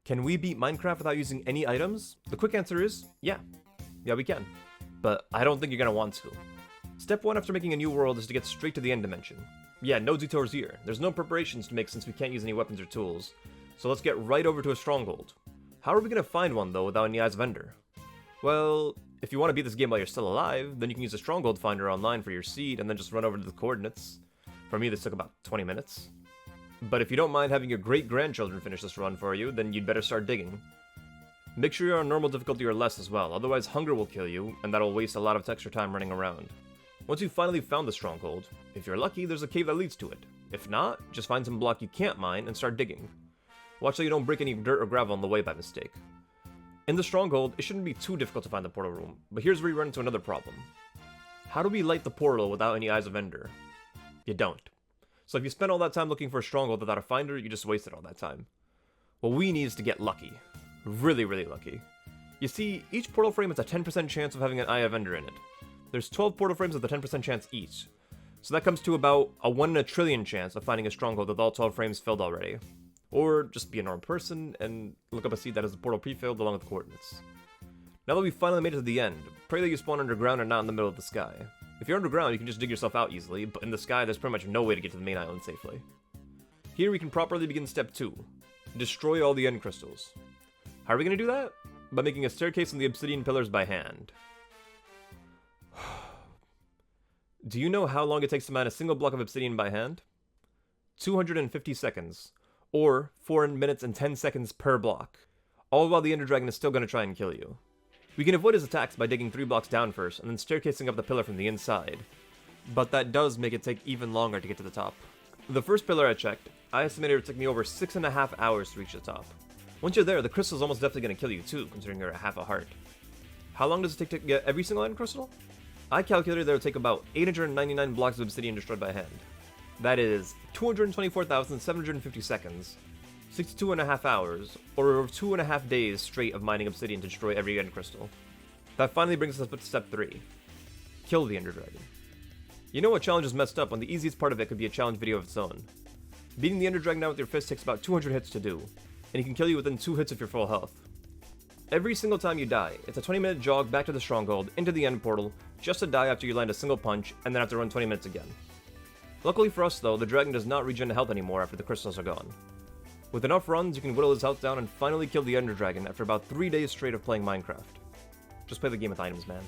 Can we beat Minecraft without using any items? The quick answer is, yeah. Yeah, we can. But I don't think you're gonna want to. Step 1 after making a new world is to get straight to the end dimension. Yeah, no detours here. There's no preparations to make since we can't use any weapons or tools. So let's get right over to a stronghold. How are we gonna find one though without any Eyes of Ender? Well, if you want to beat this game while you're still alive, then you can use a stronghold finder online for your seed and then just run over to the coordinates. For me, this took about 20 minutes. But if you don't mind having your great-grandchildren finish this run for you, then you'd better start digging. Make sure you're on normal difficulty or less as well, otherwise hunger will kill you, and that'll waste a lot of extra time running around. Once you've finally found the stronghold, if you're lucky, there's a cave that leads to it. If not, just find some block you can't mine and start digging. Watch so you don't break any dirt or gravel on the way by mistake. In the stronghold, it shouldn't be too difficult to find the portal room, but here's where you run into another problem. How do we light the portal without any Eyes of Ender? You don't. So if you spend all that time looking for a stronghold without a finder, you just wasted all that time. What we need is to get lucky. Really, really lucky. You see, each portal frame has a 10% chance of having an Eye of Ender in it. There's 12 portal frames with a 10% chance each. So that comes to about a 1 in a trillion chance of finding a stronghold with all 12 frames filled already. Or just be a normal person and look up a seed that has the portal pre-filled along with the coordinates. Now that we've finally made it to the end, pray that you spawn underground and not in the middle of the sky. If you're underground, you can just dig yourself out easily, but in the sky, there's pretty much no way to get to the main island safely. Here we can properly begin step 2. Destroy all the end crystals. How are we going to do that? By making a staircase in the obsidian pillars by hand. Do you know how long it takes to mine a single block of obsidian by hand? 250 seconds. Or 4 minutes and 10 seconds per block. All while the Ender Dragon is still going to try and kill you. We can avoid his attacks by digging 3 blocks down first, and then staircasing up the pillar from the inside. But that does make it take even longer to get to the top. The first pillar I checked, I estimated it would take me over 6.5 hours to reach the top. Once you're there, the crystal's almost definitely going to kill you too, considering you're at half a heart. How long does it take to get every single end crystal? I calculated that it would take about 899 blocks of obsidian destroyed by hand. That is 224,750 seconds, 62.5 hours, or over 2.5 days straight of mining obsidian to destroy every end crystal. That finally brings us up to step 3. Kill the Ender Dragon. You know a challenge is messed up when the easiest part of it could be a challenge video of its own. Beating the Ender Dragon out with your fist takes about 200 hits to do, and he can kill you within 2 hits of your full health. Every single time you die, it's a 20-minute jog back to the stronghold, into the end portal, just to die after you land a single punch, and then have to run 20 minutes again. Luckily for us though, the dragon does not regen health anymore after the crystals are gone. With enough runs, you can whittle his health down and finally kill the Ender Dragon after about 3 days straight of playing Minecraft. Just play the game with items, man.